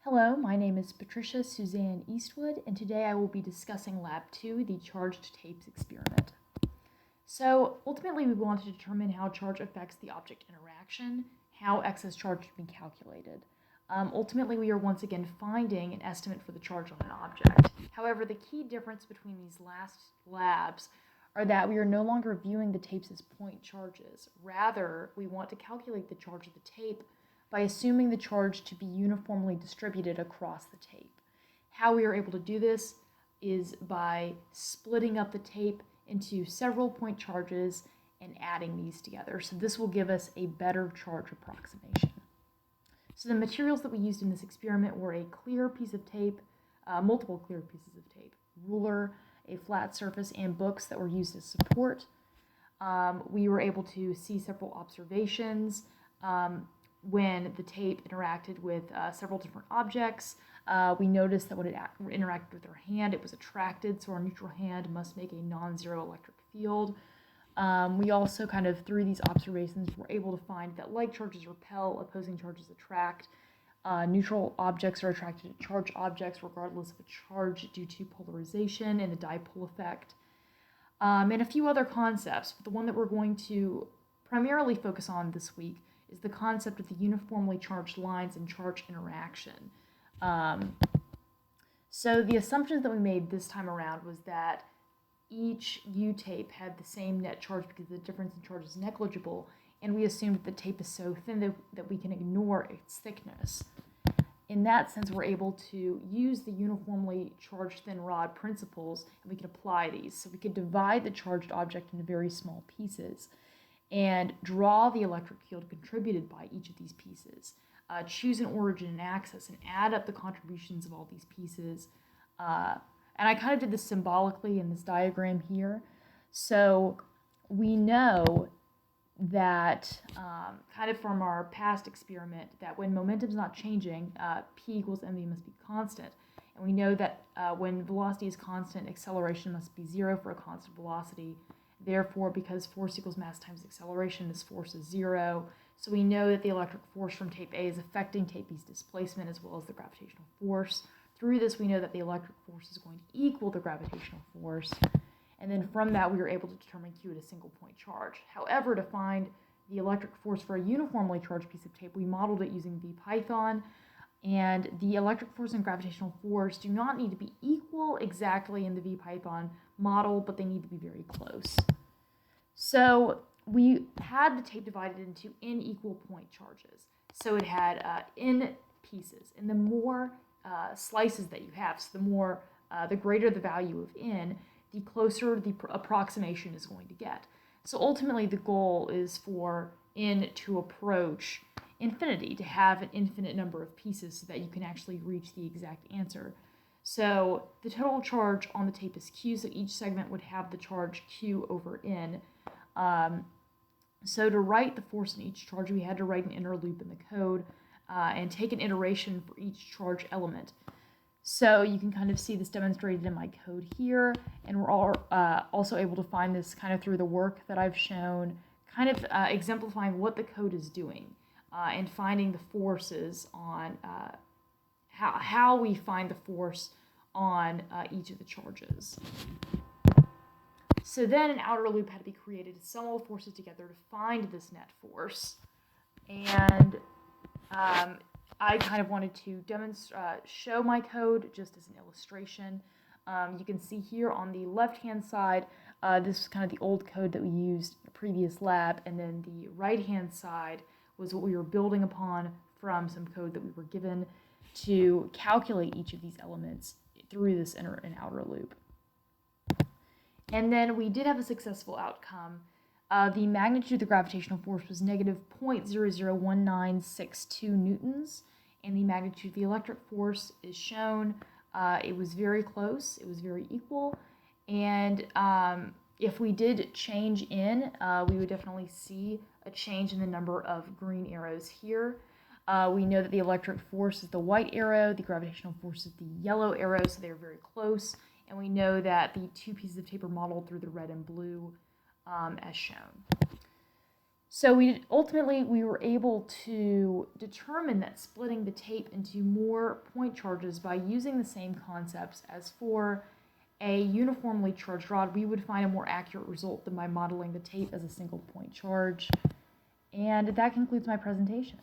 Hello, my name is Patricia Suzanne Eastwood, and today I will be discussing Lab 2, the charged tapes experiment. So, ultimately, we want to determine how charge affects the object interaction, how excess charge can be calculated. Ultimately, we are once again finding an estimate for the charge on an object. However, the key difference between these last labs are that we are no longer viewing the tapes as point charges. Rather, we want to calculate the charge of the tape by assuming the charge to be uniformly distributed across the tape. How we are able to do this is by splitting up the tape into several point charges and adding these together. So this will give us a better charge approximation. So the materials that we used in this experiment were a clear piece of tape, multiple clear pieces of tape, ruler, a flat surface, and books that were used as support. We were able to see several observations when the tape interacted with several different objects. We noticed that when it interacted with our hand, it was attracted, so our neutral hand must make a non-zero electric field. We also through these observations, were able to find that like charges repel, opposing charges attract. Neutral objects are attracted to charged objects regardless of a charge due to polarization and the dipole effect. And a few other concepts, but the one that we're going to primarily focus on this week is the concept of the uniformly charged lines and charge interaction. So the assumptions that we made this time around was that each U-tape had the same net charge because the difference in charge is negligible, and we assumed that the tape is so thin that we can ignore its thickness. In that sense, we're able to use the uniformly charged thin rod principles, and we can apply these. So we could divide the charged object into very small pieces and draw the electric field contributed by each of these pieces. Choose an origin and axis and add up the contributions of all these pieces. And I did this symbolically in this diagram here. So we know that from our past experiment that when momentum is not changing, P equals mv must be constant. And we know that when velocity is constant, acceleration must be 0 for a constant velocity. Therefore, because force equals mass times acceleration, this force is 0. So we know that the electric force from tape A is affecting tape B's displacement as well as the gravitational force. Through this, we know that the electric force is going to equal the gravitational force. And then from that, we were able to determine Q at a single point charge. However, to find the electric force for a uniformly charged piece of tape, we modeled it using VPython. And the electric force and gravitational force do not need to be equal exactly in the VPython model, but they need to be very close. So we had the tape divided into n equal point charges. So it had n pieces, and the more slices that you have, so the greater the value of n, the closer the approximation is going to get. So ultimately, the goal is for n to approach infinity, to have an infinite number of pieces so that you can actually reach the exact answer. So the total charge on the tape is Q, so each segment would have the charge Q over N. So to write the force in each charge, we had to write an inner loop in the code and take an iteration for each charge element. So you can see this demonstrated in my code here, and we're also able to find this through the work that I've shown, exemplifying what the code is doing and finding the forces on how we find the force on each of the charges. So then an outer loop had to be created to sum all the forces together to find this net force. And I wanted to show my code just as an illustration. You can see here on the left-hand side, this is the old code that we used in a previous lab, and then the right-hand side was what we were building upon from some code that we were given to calculate each of these elements through this inner and outer loop. And then we did have a successful outcome. The magnitude of the gravitational force was negative 0.001962 newtons, and the magnitude of the electric force is shown. It was very close, it was very equal, and if we did change in, we would definitely see a change in the number of green arrows here. We know that the electric force is the white arrow, the gravitational force is the yellow arrow, so they're very close. And we know that the two pieces of tape are modeled through the red and blue as shown. So ultimately we were able to determine that splitting the tape into more point charges by using the same concepts as for a uniformly charged rod, we would find a more accurate result than by modeling the tape as a single point charge. And that concludes my presentation.